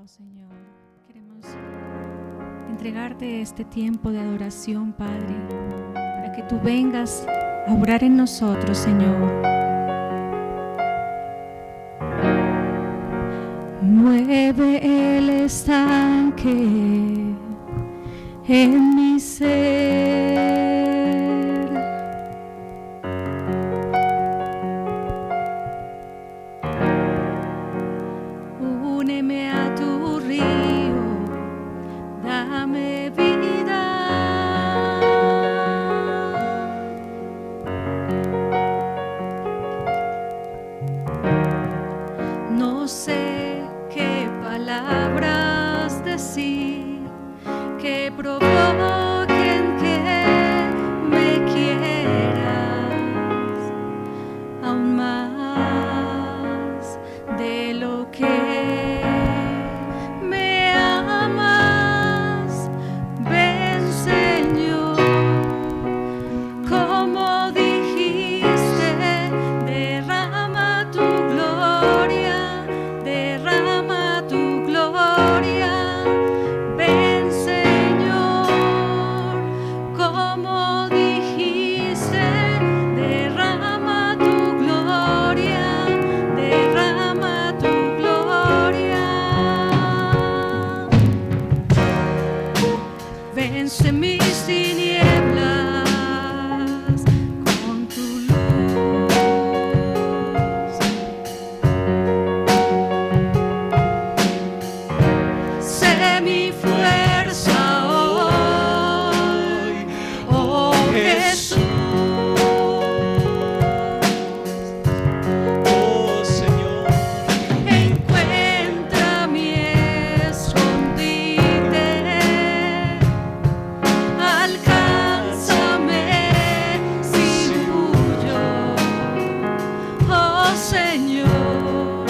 Oh Señor, queremos entregarte este tiempo de adoración, Padre, para que tú vengas a obrar en nosotros, Señor. Mueve el estanque en mi ser. Úneme a tu río, dame vida. No sé qué palabras decir que provoquen que me quieras aún más de lo que me amas. Ven, Señor, como dijiste, derrama tu gloria, derrama tu gloria. Ven, Señor, como dijiste, derrama tu gloria, derrama tu gloria. Vence mis tinieblas con tu luz. Sé mi fuerza hoy, oh Jesús. Oh Señor, Encuentra mi escondite, alcánzame si huyo, oh Señor,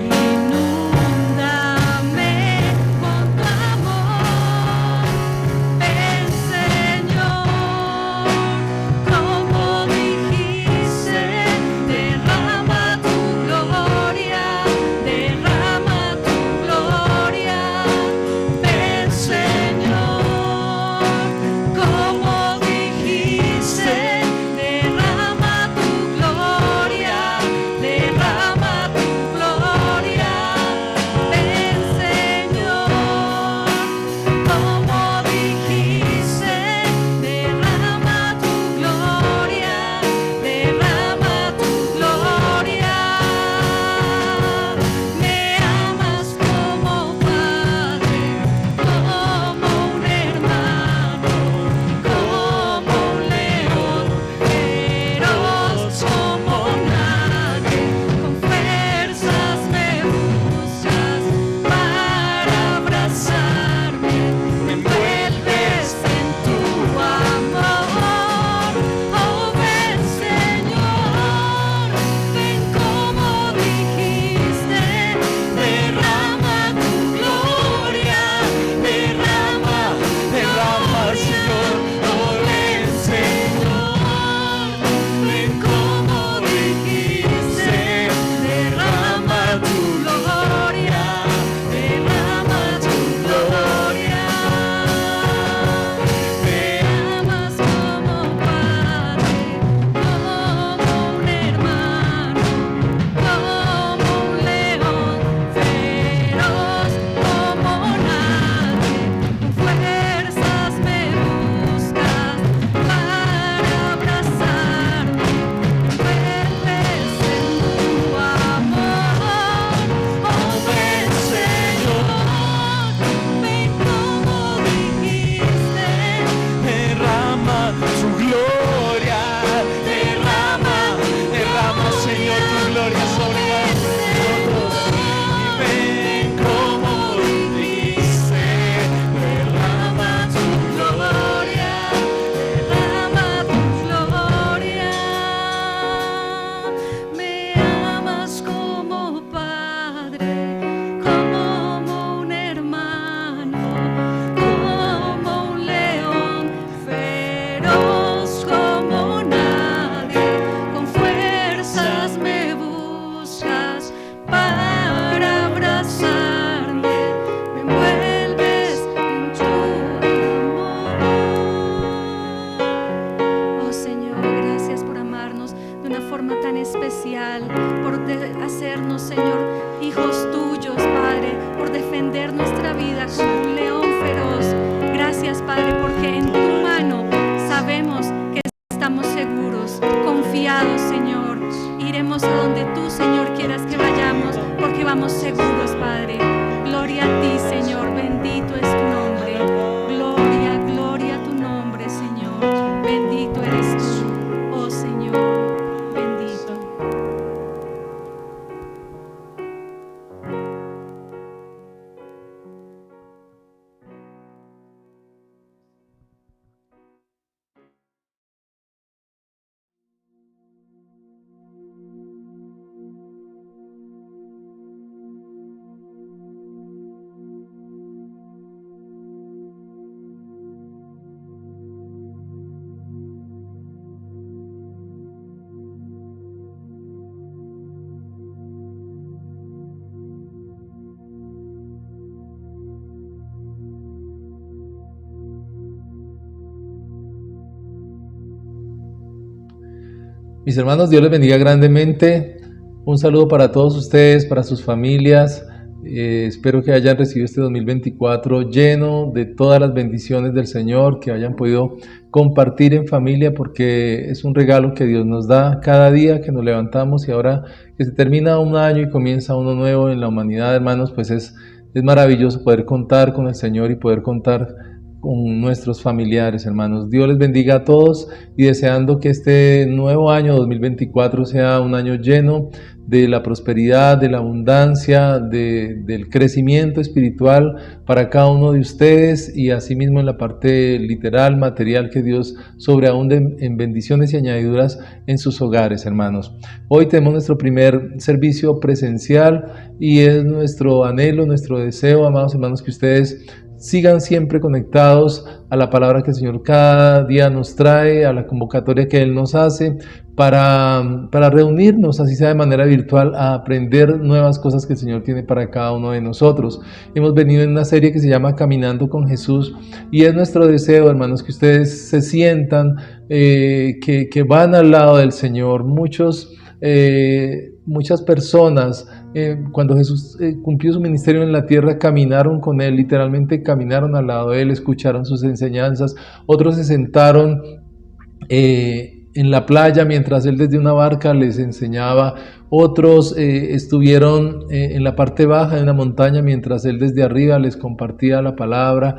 inúndame con tu amor. Ven, Señor, especial, por hacernos, Señor, hijos tuyos, Padre, por defender nuestra vida como un león feroz. Gracias, Padre, porque en tu mano sabemos que estamos seguros, confiados, Señor. Iremos a donde tú, Señor, quieras que vayamos, porque vamos seguros, Padre. Gloria a ti, Señor, bendito es tu nombre. Gloria, gloria a tu nombre, Señor. Bendito eres tú, oh Señor, bendito. Mis hermanos, Dios les bendiga grandemente. Un saludo para todos ustedes, para sus familias. Espero que hayan recibido este 2024 lleno de todas las bendiciones del Señor, que hayan podido compartir en familia, porque es un regalo que Dios nos da cada día que nos levantamos, y ahora que se termina un año y comienza uno nuevo en la humanidad, hermanos, pues es maravilloso poder contar con el Señor y poder contar con nuestros familiares, hermanos. Dios les bendiga a todos, y deseando que este nuevo año 2024 sea un año lleno de la prosperidad, de la abundancia, del crecimiento espiritual para cada uno de ustedes, y asimismo en la parte literal, material, que Dios sobreabunde en bendiciones y añadiduras en sus hogares, hermanos. Hoy tenemos nuestro primer servicio presencial, y es nuestro anhelo, nuestro deseo, amados hermanos, que ustedes sigan siempre conectados a la palabra que el Señor cada día nos trae, a la convocatoria que Él nos hace, para reunirnos, así sea de manera virtual, a aprender nuevas cosas que el Señor tiene para cada uno de nosotros. Hemos venido en una serie que se llama Caminando con Jesús, y es nuestro deseo, hermanos, que ustedes se sientan que van al lado del Señor. Muchas personas, cuando Jesús cumplió su ministerio en la tierra, caminaron con Él, literalmente caminaron al lado de Él, escucharon sus enseñanzas. Otros se sentaron en la playa mientras Él desde una barca les enseñaba. Otros estuvieron en la parte baja de una montaña mientras Él desde arriba les compartía la palabra.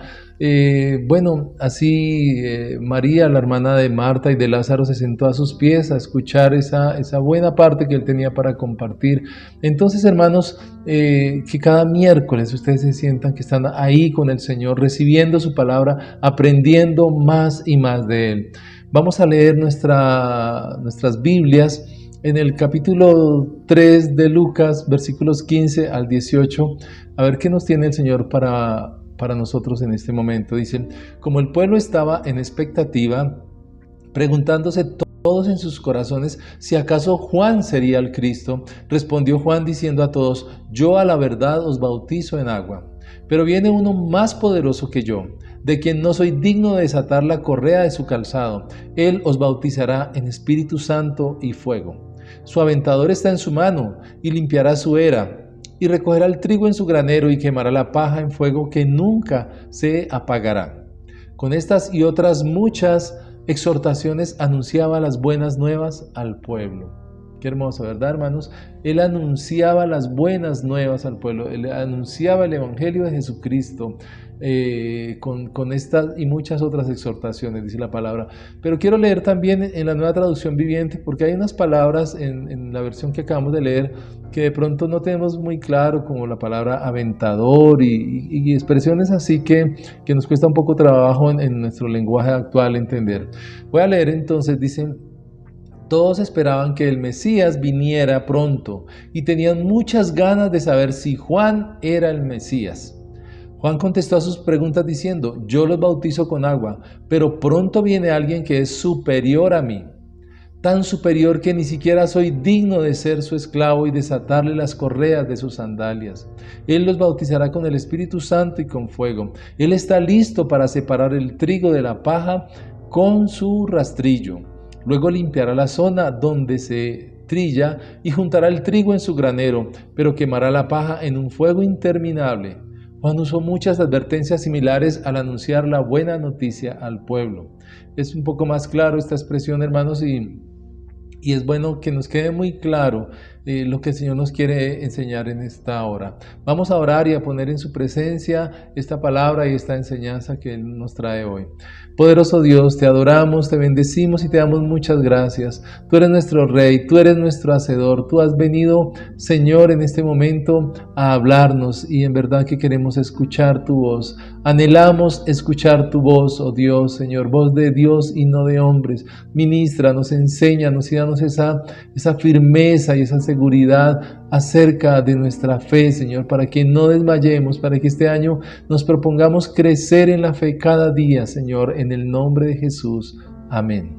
Así María, la hermana de Marta y de Lázaro, se sentó a sus pies a escuchar esa buena parte que Él tenía para compartir. Entonces, hermanos, que cada miércoles ustedes se sientan que están ahí con el Señor, recibiendo su palabra, aprendiendo más y más de Él. Vamos a leer nuestras Biblias en el capítulo 3 de Lucas, versículos 15 al 18, a ver qué nos tiene el Señor para nosotros en este momento. Dice: como el pueblo estaba en expectativa, preguntándose todos en sus corazones si acaso Juan sería el Cristo, respondió Juan diciendo a todos: yo a la verdad os bautizo en agua, pero viene uno más poderoso que yo, de quien no soy digno de desatar la correa de su calzado. Él os bautizará en Espíritu Santo y fuego. Su aventador está en su mano, y limpiará su era, y recogerá el trigo en su granero, y quemará la paja en fuego que nunca se apagará. Con estas y otras muchas exhortaciones anunciaba las buenas nuevas al pueblo. Qué hermoso, ¿verdad, hermanos? Él anunciaba las buenas nuevas al pueblo, él anunciaba el Evangelio de Jesucristo, con estas y muchas otras exhortaciones, dice la palabra. Pero quiero leer también en la Nueva Traducción Viviente, porque hay unas palabras en la versión que acabamos de leer que de pronto no tenemos muy claro, como la palabra aventador y expresiones así que nos cuesta un poco trabajo en nuestro lenguaje actual entender. Voy a leer entonces. Dicen: todos esperaban que el Mesías viniera pronto y tenían muchas ganas de saber si Juan era el Mesías. Juan contestó a sus preguntas diciendo: yo los bautizo con agua, pero pronto viene alguien que es superior a mí, tan superior que ni siquiera soy digno de ser su esclavo y desatarle las correas de sus sandalias. Él los bautizará con el Espíritu Santo y con fuego. Él está listo para separar el trigo de la paja con su rastrillo. Luego limpiará la zona donde se trilla y juntará el trigo en su granero, pero quemará la paja en un fuego interminable. Juan usó muchas advertencias similares al anunciar la buena noticia al pueblo. Es un poco más claro esta expresión, hermanos, y es bueno que nos quede muy claro lo que el Señor nos quiere enseñar en esta hora. Vamos a orar y a poner en su presencia esta palabra y esta enseñanza que Él nos trae hoy. Poderoso Dios, te adoramos, te bendecimos y te damos muchas gracias. Tú eres nuestro Rey, tú eres nuestro Hacedor. Tú has venido, Señor, en este momento a hablarnos y en verdad que queremos escuchar tu voz. Anhelamos escuchar tu voz, oh Dios, Señor, voz de Dios y no de hombres. Ministranos, enséñanos y danos esa firmeza y esa seguridad acerca de nuestra fe, Señor, para que no desmayemos, para que este año nos propongamos crecer en la fe cada día, Señor, en el nombre de Jesús. Amén.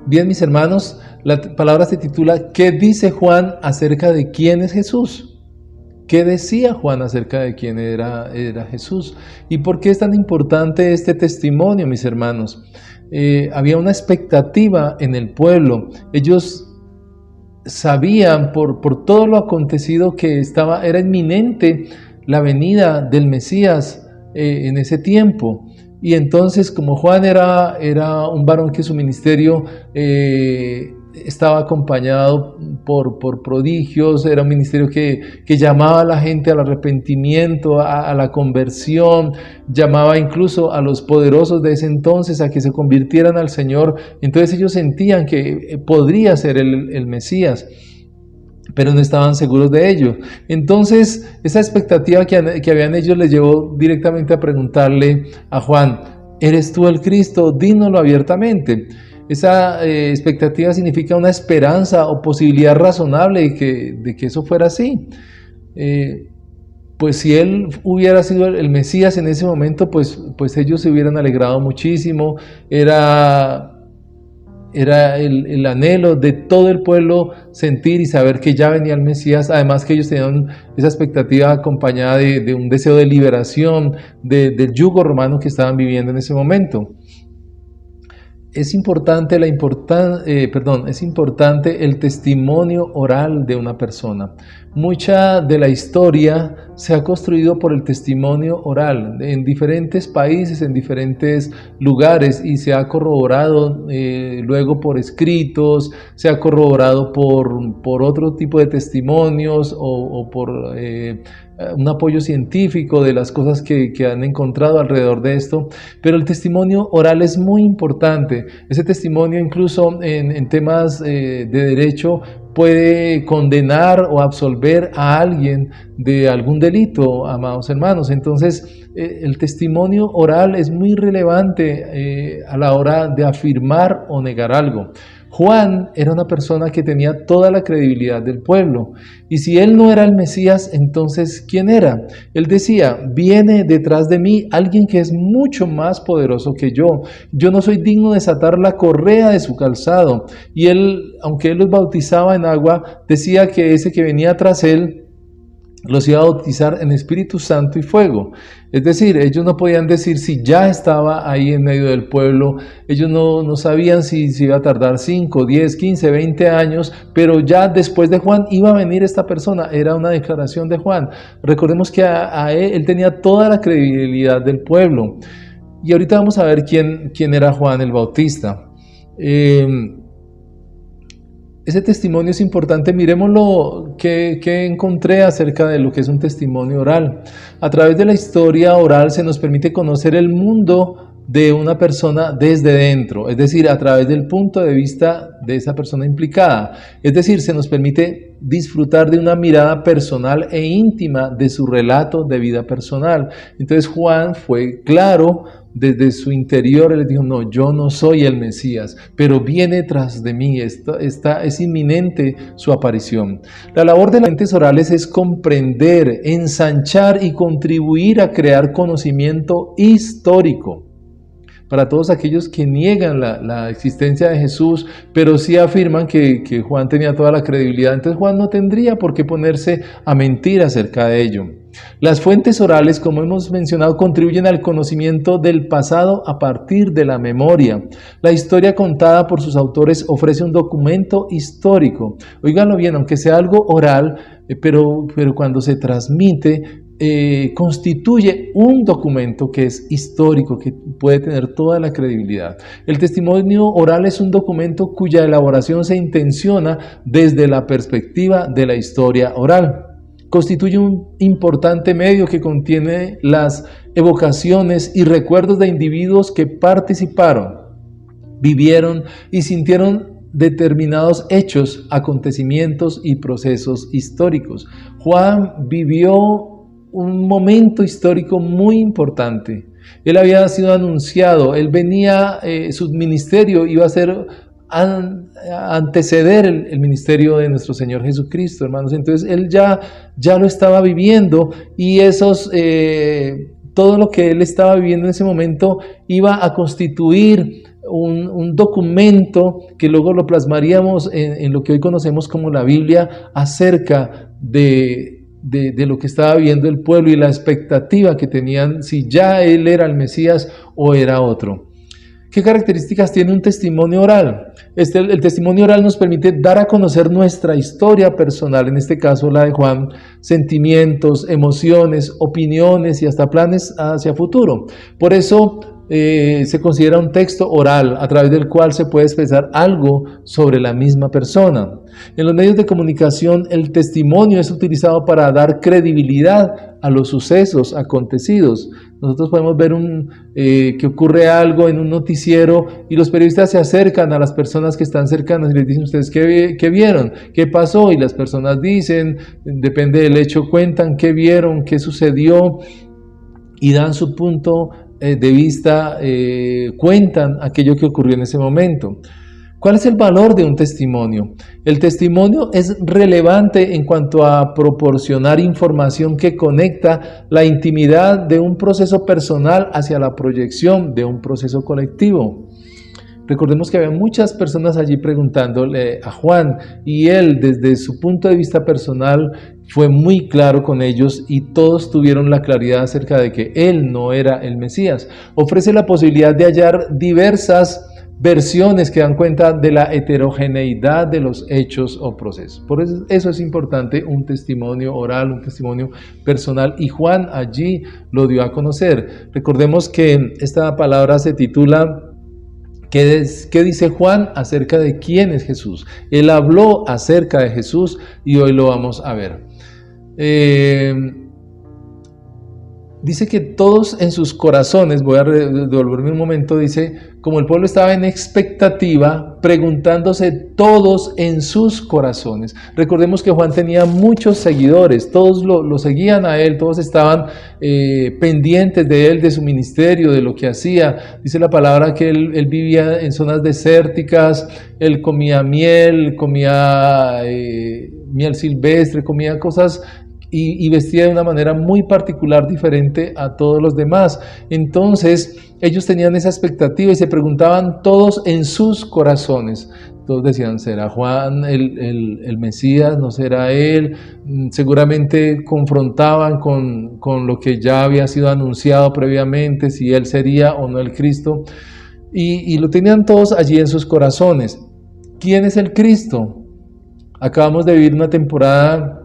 Bien, mis hermanos, la palabra se titula ¿Qué dice Juan acerca de quién es Jesús? ¿Qué decía Juan acerca de quién era Jesús? ¿Y por qué es tan importante este testimonio, mis hermanos? Había una expectativa en el pueblo. Ellos sabían por todo lo acontecido que era inminente la venida del Mesías en ese tiempo. Y entonces, como Juan era un varón que su ministerio estaba acompañado por prodigios, era un ministerio que llamaba a la gente al arrepentimiento, a la conversión, llamaba incluso a los poderosos de ese entonces a que se convirtieran al Señor. Entonces ellos sentían que podría ser el Mesías, pero no estaban seguros de ello. Entonces esa expectativa que habían ellos les llevó directamente a preguntarle a Juan: ¿eres tú el Cristo? Dínoslo abiertamente. Esa expectativa significa una esperanza o posibilidad razonable de que eso fuera así. Pues si él hubiera sido el Mesías en ese momento, pues ellos se hubieran alegrado muchísimo. Era el anhelo de todo el pueblo sentir y saber que ya venía el Mesías. Además que ellos tenían esa expectativa acompañada de un deseo de liberación del yugo romano que estaban viviendo en ese momento. Es importante el testimonio oral de una persona. Mucha de la historia se ha construido por el testimonio oral en diferentes países, en diferentes lugares, y se ha corroborado luego por escritos, se ha corroborado por otro tipo de testimonios o por un apoyo científico de las cosas que han encontrado alrededor de esto. Pero el testimonio oral es muy importante. Ese testimonio, incluso en temas de derecho, puede condenar o absolver a alguien de algún delito, amados hermanos. Entonces el testimonio oral es muy relevante a la hora de afirmar o negar algo. Juan era una persona que tenía toda la credibilidad del pueblo, y si él no era el Mesías, entonces ¿quién era? Él decía: viene detrás de mí alguien que es mucho más poderoso que yo no soy digno de desatar la correa de su calzado. Y él, aunque él los bautizaba en agua, decía que ese que venía tras él los iba a bautizar en Espíritu Santo y fuego. Es decir, ellos no podían decir si ya estaba ahí en medio del pueblo. Ellos no sabían si iba a tardar 5, 10, 15, 20 años, pero ya después de Juan iba a venir esta persona. Era una declaración de Juan. Recordemos que él tenía toda la credibilidad del pueblo. Y ahorita vamos a ver quién era Juan el Bautista. Ese testimonio es importante. Miremoslo que encontré acerca de lo que es un testimonio oral. A través de la historia oral se nos permite conocer el mundo de una persona desde dentro, es decir, a través del punto de vista de esa persona implicada. Es decir, se nos permite disfrutar de una mirada personal e íntima de su relato de vida personal. Entonces Juan fue claro desde su interior. Él dijo: no, yo no soy el Mesías, pero viene tras de mí, es inminente su aparición. La labor de las fuentes orales es comprender, ensanchar y contribuir a crear conocimiento histórico. para todos aquellos que niegan la existencia de Jesús, pero sí afirman que Juan tenía toda la credibilidad. Entonces Juan no tendría por qué ponerse a mentir acerca de ello. Las fuentes orales, como hemos mencionado, contribuyen al conocimiento del pasado a partir de la memoria. La historia contada por sus autores ofrece un documento histórico. Óiganlo bien, aunque sea algo oral, pero cuando se transmite, constituye un documento que es histórico, que puede tener toda la credibilidad. El testimonio oral es un documento cuya elaboración se intenciona desde la perspectiva de la historia oral. Constituye un importante medio que contiene las evocaciones y recuerdos de individuos que participaron, vivieron y sintieron determinados hechos, acontecimientos y procesos históricos. Juan vivió un momento histórico muy importante. Él había sido anunciado, él venía, su ministerio iba a ser anteceder el ministerio de nuestro Señor Jesucristo, hermanos. Entonces él ya lo estaba viviendo, y todo lo que él estaba viviendo en ese momento iba a constituir un documento que luego lo plasmaríamos en lo que hoy conocemos como la Biblia, acerca de lo que estaba viviendo el pueblo y la expectativa que tenían, si ya él era el Mesías o era otro. ¿Qué características tiene un testimonio oral? El testimonio oral nos permite dar a conocer nuestra historia personal, en este caso la de Juan, sentimientos, emociones, opiniones y hasta planes hacia futuro. Por eso se considera un texto oral a través del cual se puede expresar algo sobre la misma persona. En los medios de comunicación, el testimonio es utilizado para dar credibilidad a los sucesos acontecidos. Nosotros podemos ver que ocurre algo en un noticiero y los periodistas se acercan a las personas que están cercanas y les dicen: ¿ustedes qué vieron? ¿Qué pasó? Y las personas dicen, depende del hecho, cuentan qué vieron, qué sucedió y dan su punto de vista, cuentan aquello que ocurrió en ese momento. ¿Cuál es el valor de un testimonio? El testimonio es relevante en cuanto a proporcionar información que conecta la intimidad de un proceso personal hacia la proyección de un proceso colectivo. Recordemos que había muchas personas allí preguntándole a Juan, y él, desde su punto de vista personal, fue muy claro con ellos, y todos tuvieron la claridad acerca de que él no era el Mesías. Ofrece la posibilidad de hallar diversas versiones que dan cuenta de la heterogeneidad de los hechos o procesos. Por eso es importante un testimonio oral, un testimonio personal, y Juan allí lo dio a conocer. Recordemos que esta palabra se titula ¿Qué dice Juan acerca de quién es Jesús? Él habló acerca de Jesús y hoy lo vamos a ver. Dice que todos en sus corazones, voy a devolverme un momento, dice, como el pueblo estaba en expectativa, preguntándose todos en sus corazones. Recordemos que Juan tenía muchos seguidores, todos lo seguían a él, todos estaban pendientes de él, de su ministerio, de lo que hacía. Dice la palabra que él vivía en zonas desérticas, él comía miel, comía miel silvestre, comía cosas y vestía de una manera muy particular, diferente a todos los demás. Entonces ellos tenían esa expectativa y se preguntaban todos en sus corazones. Todos decían: ¿será Juan el Mesías? ¿No será él? Seguramente confrontaban con lo que ya había sido anunciado previamente, si él sería o no el Cristo, y lo tenían todos allí en sus corazones. ¿Quién es el Cristo? Acabamos de vivir una temporada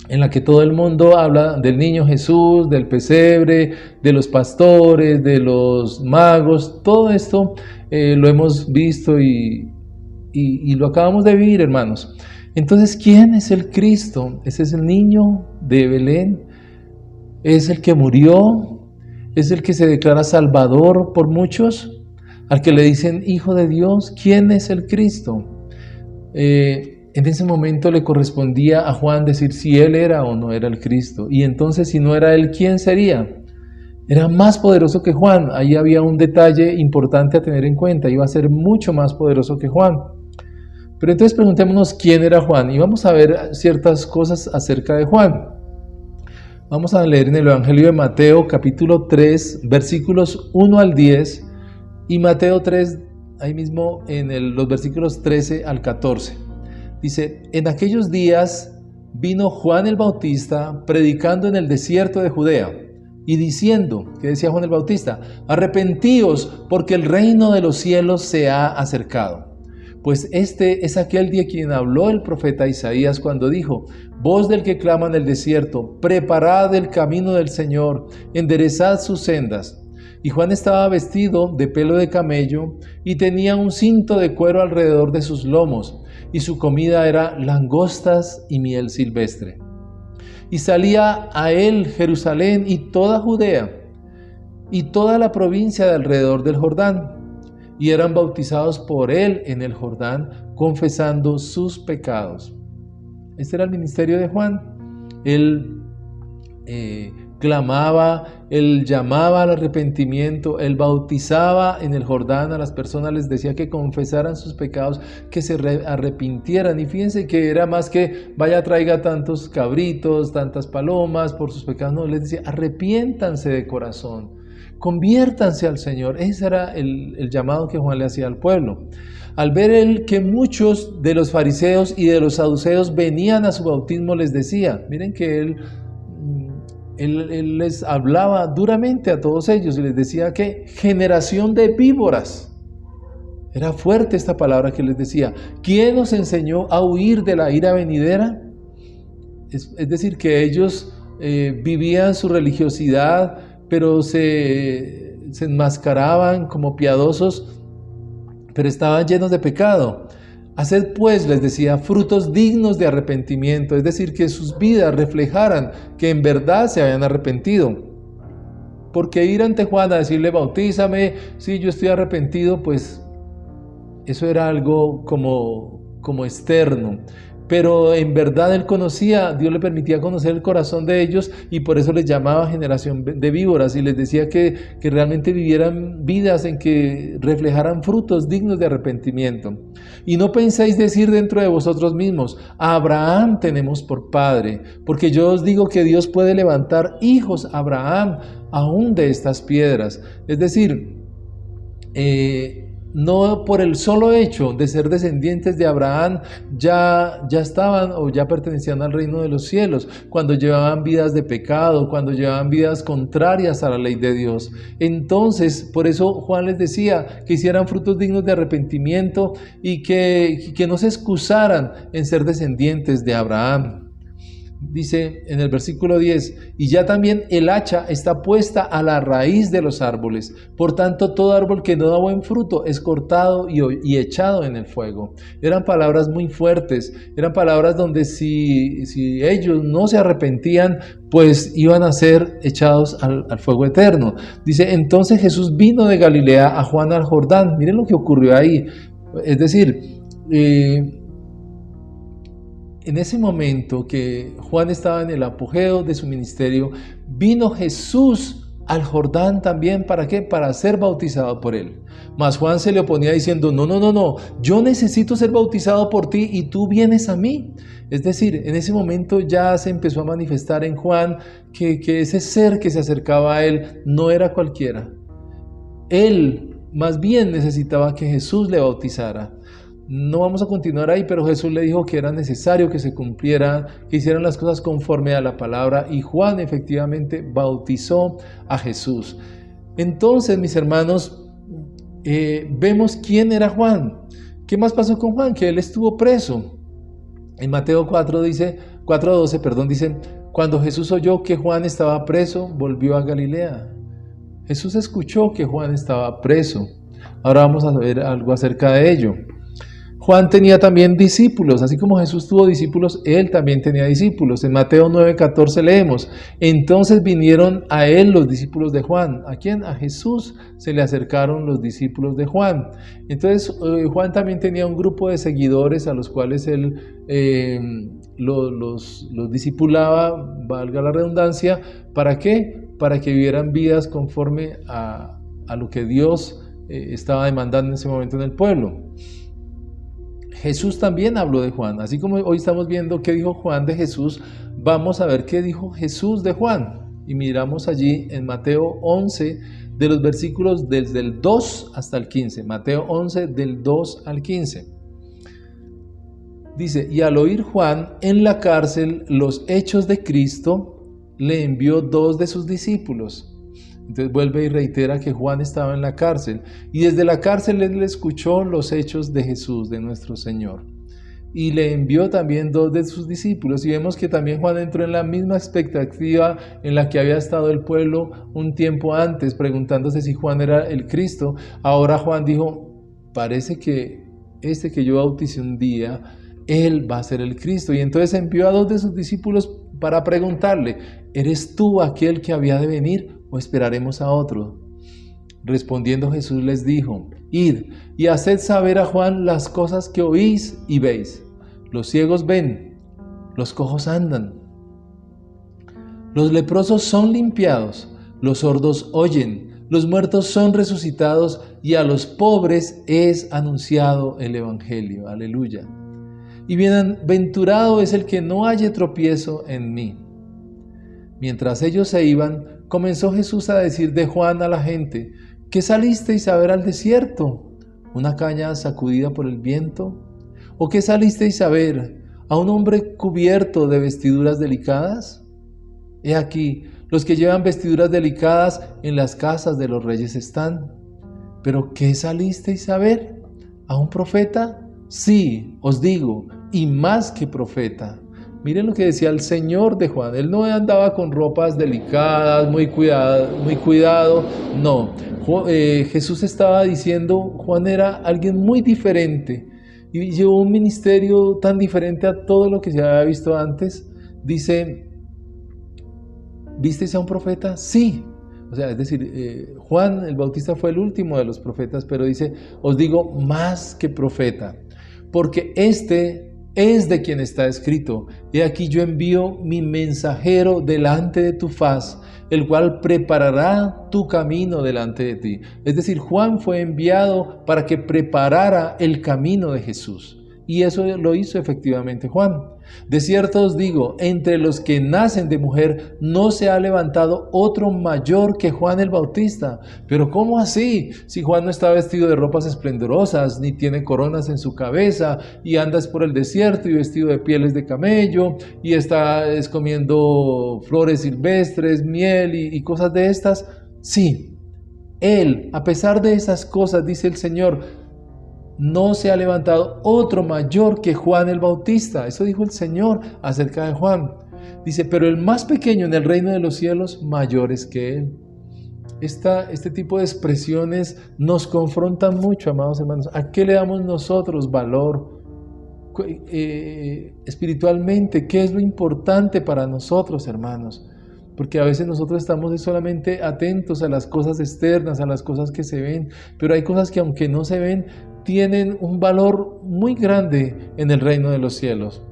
en la que todo el mundo habla del niño Jesús, del pesebre, de los pastores, de los magos. Todo esto lo hemos visto y lo acabamos de vivir, hermanos. Entonces, ¿quién es el Cristo? Ese es el niño de Belén, es el que murió, es el que se declara Salvador por muchos, al que le dicen Hijo de Dios. ¿Quién es el Cristo? En ese momento le correspondía a Juan decir si él era o no era el Cristo. Y entonces, si no era él, ¿quién sería? Era más poderoso que Juan. Ahí había un detalle importante a tener en cuenta. Iba a ser mucho más poderoso que Juan. Pero entonces preguntémonos quién era Juan. Y vamos a ver ciertas cosas acerca de Juan. Vamos a leer en el Evangelio de Mateo, capítulo 3, versículos 1 al 10. Y Mateo 3, ahí mismo en los versículos 13 al 14. Dice, en aquellos días vino Juan el Bautista predicando en el desierto de Judea y diciendo, ¿qué decía Juan el Bautista? Arrepentíos porque el reino de los cielos se ha acercado. Pues este es aquel de quien habló el profeta Isaías cuando dijo, voz del que clama en el desierto, preparad el camino del Señor, enderezad sus sendas. Y Juan estaba vestido de pelo de camello y tenía un cinto de cuero alrededor de sus lomos, y su comida era langostas y miel silvestre. Y salía a él Jerusalén y toda Judea y toda la provincia de alrededor del Jordán, y eran bautizados por él en el Jordán, confesando sus pecados. Este era el ministerio de Juan. Él clamaba, él llamaba al arrepentimiento, él bautizaba en el Jordán a las personas, les decía que confesaran sus pecados, que se arrepintieran. Y fíjense que era más que vaya, traiga tantos cabritos, tantas palomas por sus pecados. No, les decía, arrepiéntanse de corazón, conviértanse al Señor. Ese era el llamado que Juan le hacía al pueblo. Al ver él que muchos de los fariseos y de los saduceos venían a su bautismo, les decía, miren que él les hablaba duramente a todos ellos y les decía que generación de víboras. Era fuerte esta palabra que les decía. ¿Quién nos enseñó a huir de la ira venidera? Es decir, que ellos vivían su religiosidad, pero se enmascaraban como piadosos, pero estaban llenos de pecado. Haced pues, les decía, frutos dignos de arrepentimiento, es decir, que sus vidas reflejaran que en verdad se habían arrepentido. Porque ir ante Juan a decirle, bautízame, sí, yo estoy arrepentido, pues eso era algo como externo. Pero en verdad él conocía, Dios le permitía conocer el corazón de ellos y por eso les llamaba generación de víboras y les decía que realmente vivieran vidas en que reflejaran frutos dignos de arrepentimiento. Y no penséis decir dentro de vosotros mismos, a Abraham tenemos por padre, porque yo os digo que Dios puede levantar hijos a Abraham aún de estas piedras. Es decir, no por el solo hecho de ser descendientes de Abraham ya estaban o ya pertenecían al reino de los cielos, cuando llevaban vidas de pecado, cuando llevaban vidas contrarias a la ley de Dios. Entonces, por eso Juan les decía que hicieran frutos dignos de arrepentimiento y que no se excusaran en ser descendientes de Abraham. Dice en el versículo 10, y ya también el hacha está puesta a la raíz de los árboles. Por tanto, todo árbol que no da buen fruto es cortado y echado en el fuego. Eran palabras muy fuertes, eran palabras donde si ellos no se arrepentían, pues iban a ser echados al fuego eterno. Dice, entonces Jesús vino de Galilea a Juan al Jordán. Miren lo que ocurrió ahí. Es decir, en ese momento que Juan estaba en el apogeo de su ministerio, vino Jesús al Jordán también, ¿para qué? Para ser bautizado por él. Mas Juan se le oponía diciendo, no, yo necesito ser bautizado por ti y tú vienes a mí. Es decir, en ese momento ya se empezó a manifestar en Juan que ese ser que se acercaba a él no era cualquiera. Él más bien necesitaba que Jesús le bautizara. No vamos a continuar ahí, pero Jesús le dijo que era necesario que se cumpliera, que hicieran las cosas conforme a la palabra, y Juan efectivamente bautizó a Jesús. Entonces, mis hermanos, vemos quién era Juan. ¿Qué más pasó con Juan? Que él estuvo preso. En Mateo 4:12, dice, cuando Jesús oyó que Juan estaba preso, volvió a Galilea. Jesús escuchó que Juan estaba preso. Ahora vamos a ver algo acerca de ello. Juan tenía también discípulos, así como Jesús tuvo discípulos, él también tenía discípulos. En Mateo 9:14 leemos, entonces vinieron a él los discípulos de Juan. ¿A quién? A Jesús se le acercaron los discípulos de Juan. Entonces Juan también tenía un grupo de seguidores a los cuales él los discipulaba, valga la redundancia. ¿Para qué? Para que vivieran vidas conforme a lo que Dios estaba demandando en ese momento en el pueblo. Jesús también habló de Juan, así como hoy estamos viendo qué dijo Juan de Jesús, vamos a ver qué dijo Jesús de Juan. Y miramos allí en Mateo 11, de los versículos desde el 2 hasta el 15. Mateo 11 del 2 al 15. Dice, y al oír Juan en la cárcel los hechos de Cristo, le envió 2 de sus discípulos. Entonces vuelve y reitera que Juan estaba en la cárcel y desde la cárcel él escuchó los hechos de Jesús, de nuestro Señor. Y le envió también 2 de sus discípulos y vemos que también Juan entró en la misma expectativa en la que había estado el pueblo un tiempo antes, preguntándose si Juan era el Cristo. Ahora Juan dijo, parece que este que yo bauticé un día, él va a ser el Cristo. Y entonces envió a 2 de sus discípulos para preguntarle, ¿eres tú aquel que había de venir o esperaremos a otro? Respondiendo Jesús les dijo, id y haced saber a Juan las cosas que oís y veis. Los ciegos ven, los cojos andan, los leprosos son limpiados, los sordos oyen, los muertos son resucitados y a los pobres es anunciado el Evangelio. Aleluya. Y bienaventurado es el que no halle tropiezo en mí. Mientras ellos se iban, comenzó Jesús a decir de Juan a la gente, ¿qué salisteis a ver al desierto? ¿Una caña sacudida por el viento? ¿O qué salisteis a ver? ¿A un hombre cubierto de vestiduras delicadas? He aquí, los que llevan vestiduras delicadas en las casas de los reyes están. ¿Pero qué salisteis a ver? ¿A un profeta? Sí, os digo, y más que profeta. Miren lo que decía el Señor de Juan. Él no andaba con ropas delicadas, muy cuidado. No, Jesús estaba diciendo, Juan era alguien muy diferente y llevó un ministerio tan diferente a todo lo que se había visto antes. Dice, ¿visteis a un profeta? Sí. O sea, es decir, Juan el Bautista fue el último de los profetas, pero dice, os digo más que profeta, porque este es de quien está escrito, he aquí yo envío mi mensajero delante de tu faz, el cual preparará tu camino delante de ti. Es decir, Juan fue enviado para que preparara el camino de Jesús. Y eso lo hizo efectivamente Juan. De cierto os digo, entre los que nacen de mujer no se ha levantado otro mayor que Juan el Bautista. Pero ¿cómo así? Si Juan no está vestido de ropas esplendorosas, ni tiene coronas en su cabeza, y andas por el desierto y vestido de pieles de camello, y está comiendo flores silvestres, miel y cosas de estas. Sí, él, a pesar de esas cosas, dice el Señor, no se ha levantado otro mayor que Juan el Bautista. Eso dijo el Señor acerca de Juan. Dice, pero el más pequeño en el reino de los cielos, mayor es que él. Este tipo de expresiones nos confrontan mucho, amados hermanos. ¿A qué le damos nosotros valor espiritualmente? ¿Qué es lo importante para nosotros, hermanos? Porque a veces nosotros estamos solamente atentos a las cosas externas, a las cosas que se ven, pero hay cosas que aunque no se ven, tienen un valor muy grande en el reino de los cielos.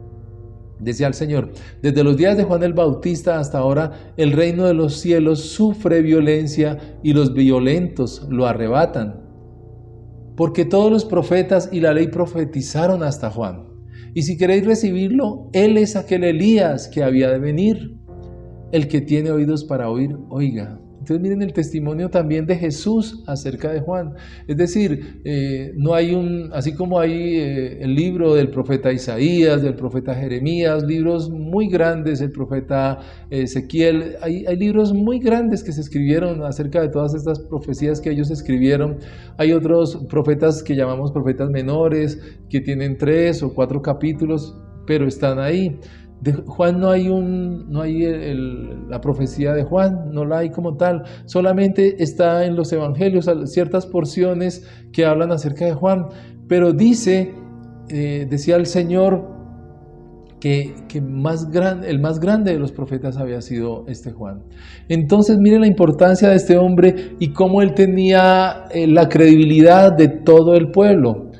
Decía el Señor, desde los días de Juan el Bautista hasta ahora, el reino de los cielos sufre violencia y los violentos lo arrebatan. Porque todos los profetas y la ley profetizaron hasta Juan. Y si queréis recibirlo, él es aquel Elías que había de venir. El que tiene oídos para oír, oiga. Entonces miren el testimonio también de Jesús acerca de Juan. Es decir, no hay así como hay el libro del profeta Isaías, del profeta Jeremías, libros muy grandes, el profeta Ezequiel, hay libros muy grandes que se escribieron acerca de todas estas profecías que ellos escribieron. Hay otros profetas que llamamos profetas menores, que tienen 3 o 4 capítulos, pero están ahí. De Juan no hay la profecía de Juan, no la hay como tal, solamente está en los evangelios ciertas porciones que hablan acerca de Juan, pero decía el Señor que el más grande de los profetas había sido este Juan. Entonces miren la importancia de este hombre y cómo él tenía la credibilidad de todo el pueblo.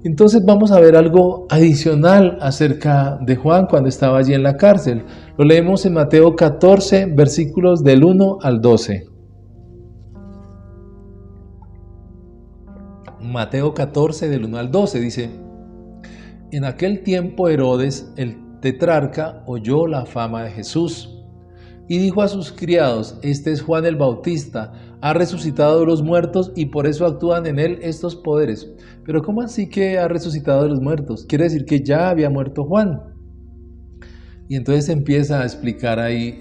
Entonces vamos a ver algo adicional acerca de Juan cuando estaba allí en la cárcel. Lo leemos en Mateo 14, versículos del 1 al 12. Mateo 14, del 1 al 12 dice, en aquel tiempo Herodes, el tetrarca, oyó la fama de Jesús y dijo a sus criados, este es Juan el Bautista, ha resucitado de los muertos y por eso actúan en él estos poderes. Pero ¿cómo así que ha resucitado de los muertos? Quiere decir que ya había muerto Juan. Y entonces empieza a explicar ahí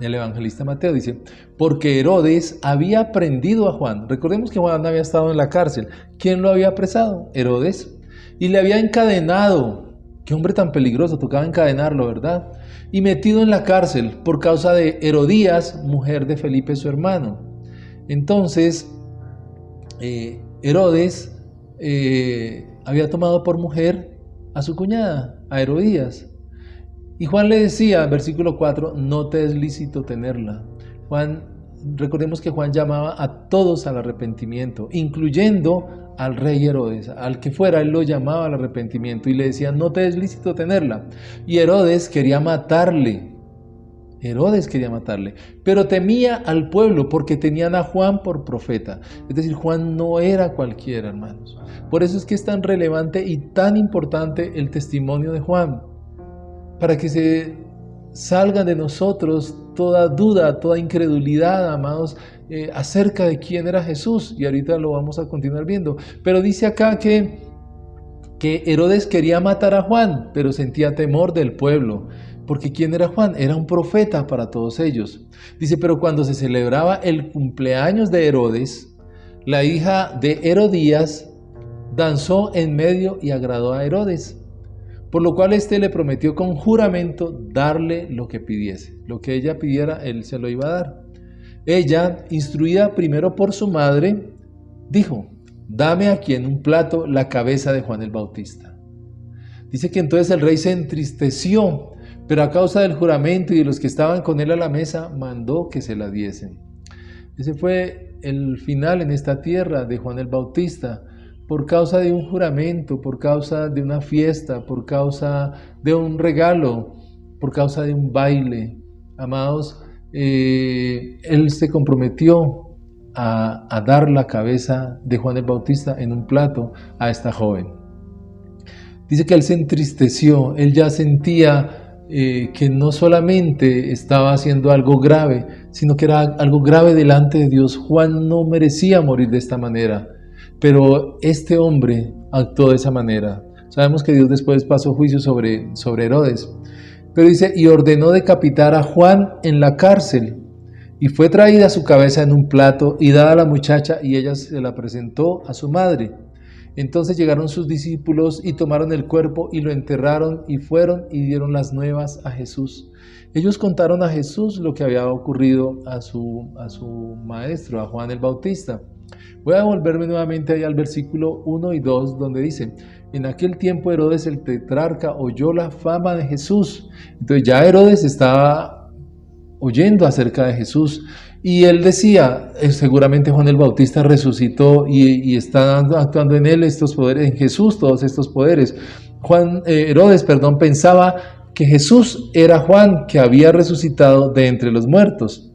el evangelista Mateo, dice, porque Herodes había prendido a Juan. Recordemos que Juan había estado en la cárcel. ¿Quién lo había apresado? Herodes. Y le había encadenado. Qué hombre tan peligroso, tocaba encadenarlo, ¿verdad? Y metido en la cárcel por causa de Herodías, mujer de Felipe su hermano. Entonces, Herodes había tomado por mujer a su cuñada, a Herodías. Y Juan le decía, versículo 4, no te es lícito tenerla. Recordemos que Juan llamaba a todos al arrepentimiento, incluyendo al rey Herodes, al que fuera, él lo llamaba al arrepentimiento y le decía, no te es lícito tenerla. Y Herodes quería matarle, pero temía al pueblo porque tenían a Juan por profeta. Es decir, Juan no era cualquiera, hermanos. Por eso es que es tan relevante y tan importante el testimonio de Juan, para que se salga de nosotros toda duda, toda incredulidad, amados, acerca de quién era Jesús. Y ahorita lo vamos a continuar viendo. Pero dice acá que Herodes quería matar a Juan, pero sentía temor del pueblo. Porque ¿quién era Juan? Era un profeta para todos ellos. Dice, pero cuando se celebraba el cumpleaños de Herodes, la hija de Herodías danzó en medio y agradó a Herodes. Por lo cual éste le prometió con juramento darle lo que pidiese. Lo que ella pidiera, él se lo iba a dar. Ella, instruida primero por su madre, dijo, dame aquí en un plato la cabeza de Juan el Bautista. Dice que entonces el rey se entristeció, pero a causa del juramento y de los que estaban con él a la mesa, mandó que se la diesen. Ese fue el final en esta tierra de Juan el Bautista. Por causa de un juramento, por causa de una fiesta, por causa de un regalo, por causa de un baile. Amados, él se comprometió a dar la cabeza de Juan el Bautista en un plato a esta joven. Dice que él se entristeció, él ya sentía que no solamente estaba haciendo algo grave, sino que era algo grave delante de Dios. Juan no merecía morir de esta manera. Pero este hombre actuó de esa manera. Sabemos que Dios después pasó juicio sobre Herodes. Pero dice, y ordenó decapitar a Juan en la cárcel. Y fue traída su cabeza en un plato y dada a la muchacha, y ella se la presentó a su madre. Entonces llegaron sus discípulos y tomaron el cuerpo y lo enterraron y fueron y dieron las nuevas a Jesús. Ellos contaron a Jesús lo que había ocurrido a su maestro, a Juan el Bautista. Voy a volverme nuevamente ahí al versículo 1 y 2, donde dice, en aquel tiempo Herodes el tetrarca oyó la fama de Jesús. Entonces ya Herodes estaba oyendo acerca de Jesús y él decía, seguramente Juan el Bautista resucitó y está actuando en él estos poderes, en Jesús todos estos poderes. Herodes pensaba que Jesús era Juan que había resucitado de entre los muertos.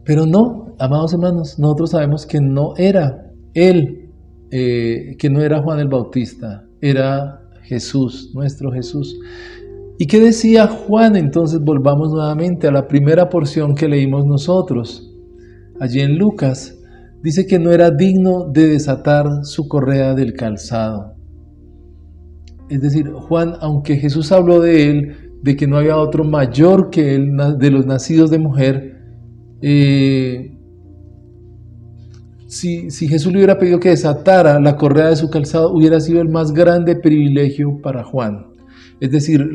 Pero no, amados hermanos, nosotros sabemos que no era él, que no era Juan el Bautista, era Jesús, nuestro Jesús. ¿Y qué decía Juan? Entonces volvamos nuevamente a la primera porción que leímos nosotros. Allí en Lucas, dice que no era digno de desatar su correa del calzado. Es decir, Juan, aunque Jesús habló de él, de que no había otro mayor que él, de los nacidos de mujer, si Jesús le hubiera pedido que desatara la correa de su calzado, hubiera sido el más grande privilegio para Juan. Es decir,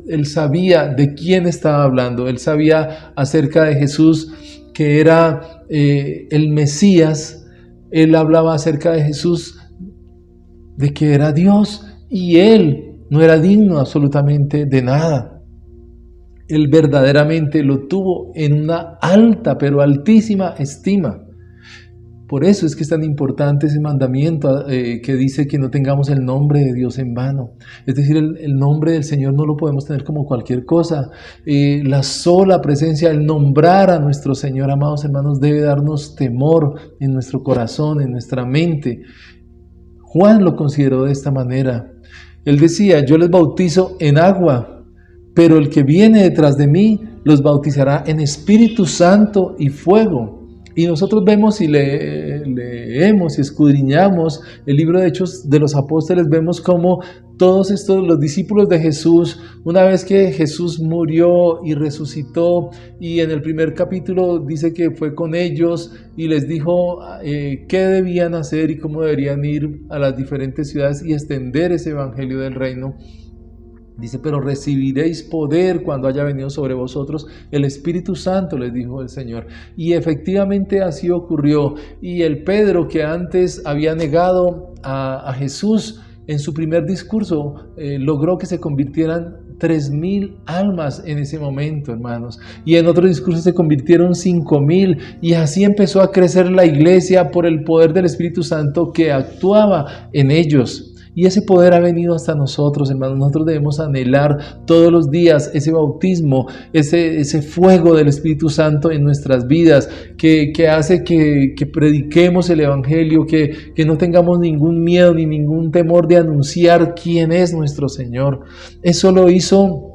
él sabía de quién estaba hablando, él sabía acerca de Jesús, que era el Mesías, él hablaba acerca de Jesús, de que era Dios, y él no era digno absolutamente de nada. Él verdaderamente lo tuvo en una alta, pero altísima estima. Por eso es que es tan importante ese mandamiento que dice que no tengamos el nombre de Dios en vano. Es decir, el nombre del Señor no lo podemos tener como cualquier cosa. La sola presencia, el nombrar a nuestro Señor, amados hermanos, debe darnos temor en nuestro corazón, en nuestra mente. Juan lo consideró de esta manera. Él decía, yo les bautizo en agua, pero el que viene detrás de mí los bautizará en Espíritu Santo y fuego. Y nosotros vemos y leemos y escudriñamos el libro de Hechos de los Apóstoles, vemos cómo todos estos, los discípulos de Jesús, una vez que Jesús murió y resucitó, y en el primer capítulo dice que fue con ellos y les dijo qué debían hacer y cómo deberían ir a las diferentes ciudades y extender ese evangelio del reino. Dice, pero recibiréis poder cuando haya venido sobre vosotros el Espíritu Santo, les dijo el Señor. Y efectivamente así ocurrió. Y el Pedro, que antes había negado a Jesús en su primer discurso, logró que se convirtieran 3,000 almas en ese momento, hermanos. Y en otro discurso se convirtieron 5,000. Y así empezó a crecer la iglesia por el poder del Espíritu Santo que actuaba en ellos. Y ese poder ha venido hasta nosotros, hermanos. Nosotros debemos anhelar todos los días ese bautismo, ese fuego del Espíritu Santo en nuestras vidas, que hace que prediquemos el Evangelio, que no tengamos ningún miedo ni ningún temor de anunciar quién es nuestro Señor. Eso lo hizo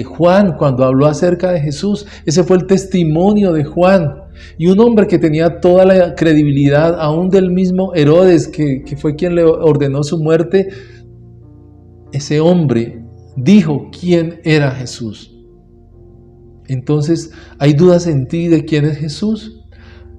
Juan cuando habló acerca de Jesús. Ese fue el testimonio de Juan. Y un hombre que tenía toda la credibilidad, aún del mismo Herodes, que fue quien le ordenó su muerte, ese hombre dijo quién era Jesús. Entonces, ¿hay dudas en ti de quién es Jesús?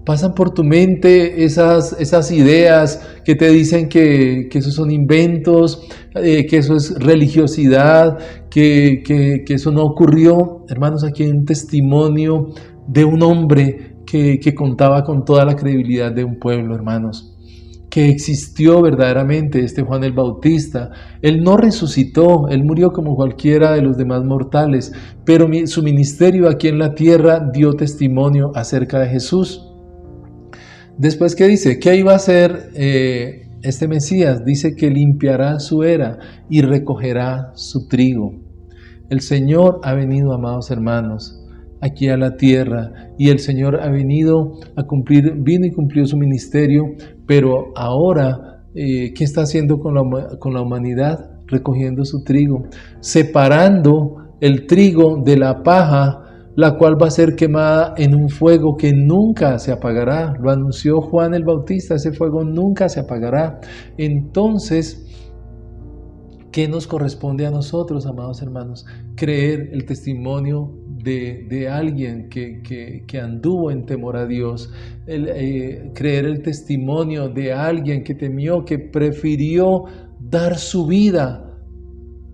¿Pasan por tu mente esas ideas que te dicen que esos son inventos, que eso es religiosidad, que eso no ocurrió? Hermanos, aquí hay un testimonio de un hombre que contaba con toda la credibilidad de un pueblo, hermanos, que existió verdaderamente, este Juan el Bautista. Él no resucitó, él murió como cualquiera de los demás mortales, pero su ministerio aquí en la tierra dio testimonio acerca de Jesús. Después, ¿qué dice? ¿Qué iba a hacer este Mesías? Dice que limpiará su era y recogerá su trigo. El Señor ha venido, amados hermanos, aquí a la tierra, y el Señor ha venido a cumplir, vino y cumplió su ministerio, pero ahora, ¿qué está haciendo con la humanidad? Recogiendo su trigo, separando el trigo de la paja, la cual va a ser quemada en un fuego que nunca se apagará. Lo anunció Juan el Bautista, ese fuego nunca se apagará. Entonces, ¿qué nos corresponde a nosotros, amados hermanos? Creer el testimonio de alguien que anduvo en temor a Dios, creer el testimonio de alguien que temió, que prefirió dar su vida.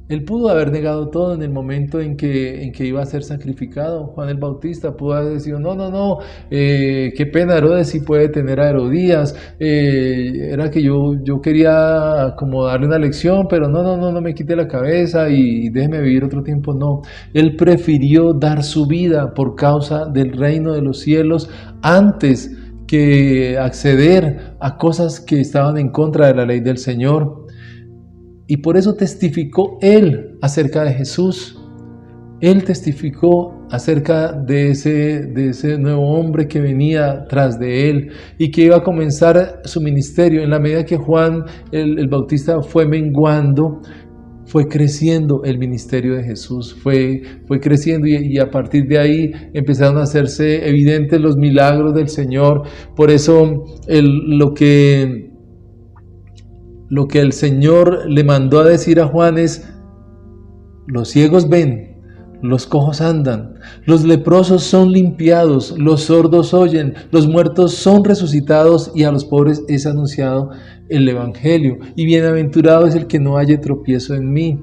Él pudo haber negado todo en el momento en que iba a ser sacrificado. Juan el Bautista pudo haber decidido, no, qué pena, Herodes sí puede tener a Herodías, era que yo quería como darle una lección, pero no me quite la cabeza y déjeme vivir otro tiempo. No, él prefirió dar su vida por causa del reino de los cielos antes que acceder a cosas que estaban en contra de la ley del Señor. Y por eso testificó él acerca de Jesús. Él testificó acerca de ese nuevo hombre que venía tras de él y que iba a comenzar su ministerio. En la medida que Juan el Bautista fue menguando, fue creciendo el ministerio de Jesús, fue creciendo y a partir de ahí empezaron a hacerse evidentes los milagros del Señor. Por eso lo que el Señor le mandó a decir a Juan es: los ciegos ven, los cojos andan, los leprosos son limpiados, los sordos oyen, los muertos son resucitados y a los pobres es anunciado el Evangelio. Y bienaventurado es el que no halle tropiezo en mí.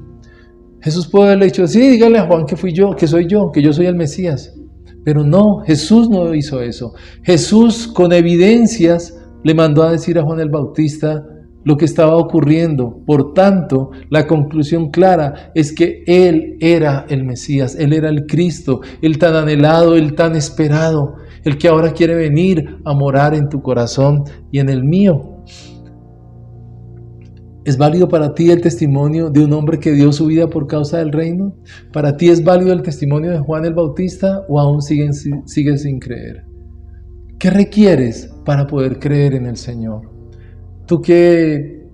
Jesús puede haberle dicho: sí, dígale a Juan que fui yo, que soy yo, que yo soy el Mesías. Pero no, Jesús no hizo eso. Jesús con evidencias le mandó a decir a Juan el Bautista lo que estaba ocurriendo. Por tanto, la conclusión clara es que Él era el Mesías, Él era el Cristo, el tan anhelado, el tan esperado, el que ahora quiere venir a morar en tu corazón y en el mío. ¿Es válido para ti el testimonio de un hombre que dio su vida por causa del reino? ¿Para ti es válido el testimonio de Juan el Bautista o aún sigues sin creer? ¿Qué requieres para poder creer en el Señor? Tú que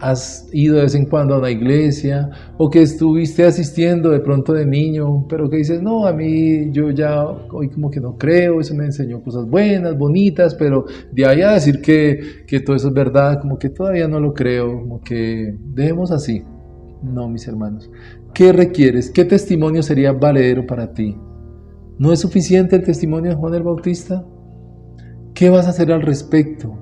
has ido de vez en cuando a una iglesia o que estuviste asistiendo de pronto de niño, pero que dices, no, a mí yo ya hoy como que no creo, eso me enseñó cosas buenas, bonitas, pero de ahí a decir que todo eso es verdad, como que todavía no lo creo, como que dejemos así. No, mis hermanos. ¿Qué requieres? ¿Qué testimonio sería valedero para ti? ¿No es suficiente el testimonio de Juan el Bautista? ¿Qué vas a hacer al respecto?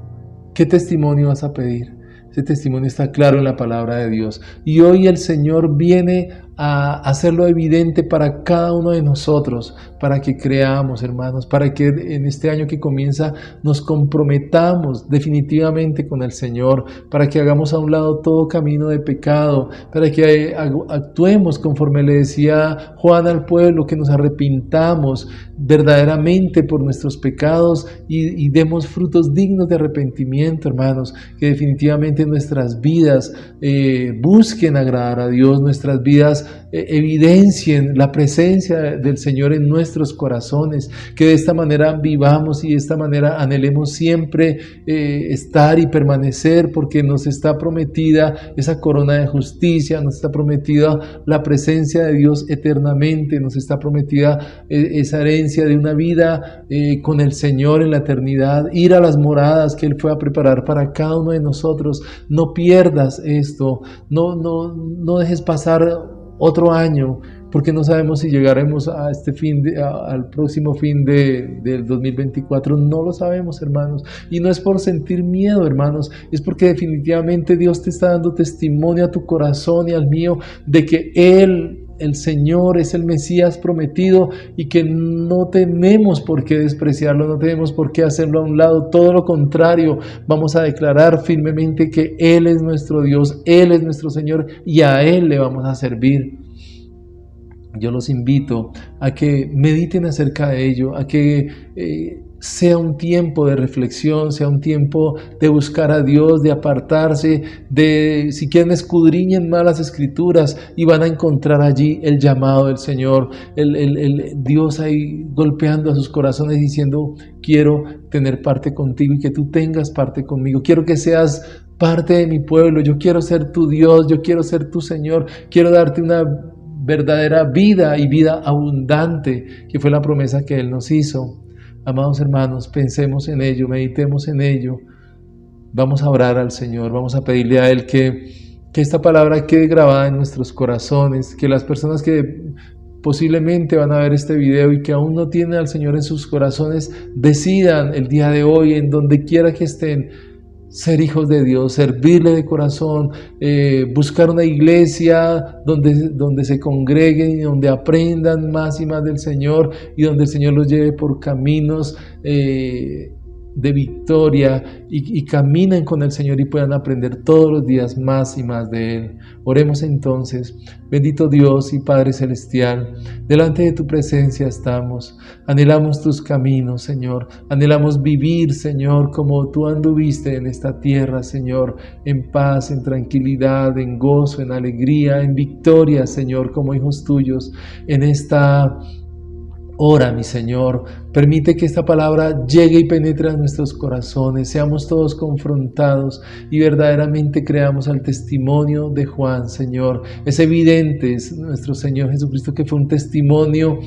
¿Qué testimonio vas a pedir? Ese testimonio está claro en la palabra de Dios. Y hoy el Señor viene a hacerlo evidente para cada uno de nosotros, para que creamos, hermanos, para que en este año que comienza nos comprometamos definitivamente con el Señor, para que hagamos a un lado todo camino de pecado, para que actuemos conforme le decía Juan al pueblo, que nos arrepintamos verdaderamente por nuestros pecados y demos frutos dignos de arrepentimiento, hermanos, que definitivamente nuestras vidas busquen agradar a Dios, nuestras vidas evidencien la presencia del Señor en nuestros corazones, que de esta manera vivamos y de esta manera anhelemos siempre estar y permanecer, porque nos está prometida esa corona de justicia, nos está prometida la presencia de Dios eternamente, nos está prometida esa herencia de una vida con el Señor en la eternidad, ir a las moradas que Él fue a preparar para cada uno de nosotros. No pierdas esto, no dejes pasar otro año, porque no sabemos si llegaremos a al próximo fin del 2024, no lo sabemos, hermanos, y no es por sentir miedo, hermanos, es porque definitivamente Dios te está dando testimonio a tu corazón y al mío de que Él, el Señor, es el Mesías prometido y que no tenemos por qué despreciarlo, no tenemos por qué hacerlo a un lado, todo lo contrario, vamos a declarar firmemente que Él es nuestro Dios, Él es nuestro Señor y a Él le vamos a servir. Yo los invito a que mediten acerca de ello, a que sea un tiempo de reflexión, sea un tiempo de buscar a Dios, de apartarse, si quieren escudriñen más las Escrituras y van a encontrar allí el llamado del Señor, el Dios ahí golpeando a sus corazones diciendo, quiero tener parte contigo y que tú tengas parte conmigo, quiero que seas parte de mi pueblo, yo quiero ser tu Dios, yo quiero ser tu Señor, quiero darte una verdadera vida y vida abundante, que fue la promesa que Él nos hizo. Amados hermanos, pensemos en ello, meditemos en ello. Vamos a orar al Señor, vamos a pedirle a Él que esta palabra quede grabada en nuestros corazones, que las personas que posiblemente van a ver este video y que aún no tienen al Señor en sus corazones, decidan el día de hoy, en donde quiera que estén, ser hijos de Dios, servirle de corazón, buscar una iglesia donde se congreguen y donde aprendan más y más del Señor y donde el Señor los lleve por caminos de victoria y caminen con el Señor y puedan aprender todos los días más y más de Él. Oremos entonces. Bendito Dios y Padre Celestial, delante de tu presencia estamos, anhelamos tus caminos, Señor, anhelamos vivir, Señor, como tú anduviste en esta tierra, Señor, en paz, en tranquilidad, en gozo, en alegría, en victoria, Señor, como hijos tuyos, en esta hora, mi Señor. Permite que esta palabra llegue y penetre a nuestros corazones, seamos todos confrontados y verdaderamente creamos al testimonio de Juan, Señor. Es evidente, es nuestro Señor Jesucristo, que fue un testimonio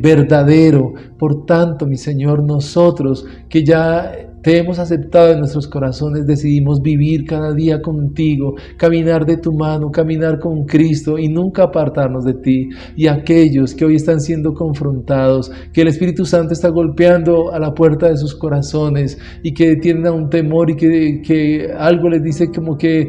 verdadero. Por tanto, mi Señor, nosotros que ya te hemos aceptado en nuestros corazones, decidimos vivir cada día contigo, caminar de tu mano, caminar con Cristo y nunca apartarnos de ti. Y aquellos que hoy están siendo confrontados, que el Espíritu Santo está golpeando a la puerta de sus corazones y que tienen un temor y que algo les dice como que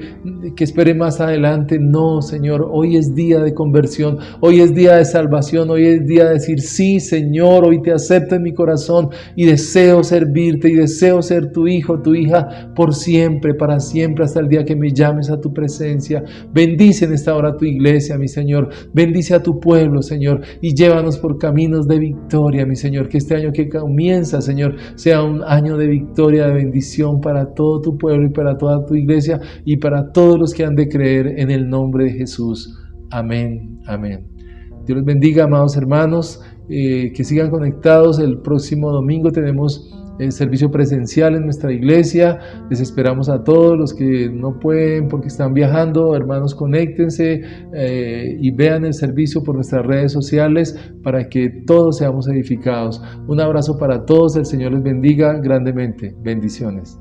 espere más adelante. No, Señor, hoy es día de conversión, hoy es día de salvación, hoy es día de decir, sí, Señor, hoy te acepto en mi corazón y deseo servirte y deseo ser tu hijo, tu hija por siempre, para siempre, hasta el día que me llames a tu presencia. Bendice en esta hora tu iglesia, mi Señor. Bendice a tu pueblo, Señor, y llévanos por caminos de victoria, mi Señor. Que este año que comienza, Señor, sea un año de victoria, de bendición para todo tu pueblo y para toda tu iglesia y para todos los que han de creer en el nombre de Jesús. Amén, amén. Dios los bendiga, amados hermanos, que sigan conectados. El próximo domingo tenemos servicio presencial en nuestra iglesia. Les esperamos a todos los que no pueden porque están viajando. Hermanos, conéctense y vean el servicio por nuestras redes sociales para que todos seamos edificados. Un abrazo para todos, el Señor les bendiga grandemente. Bendiciones.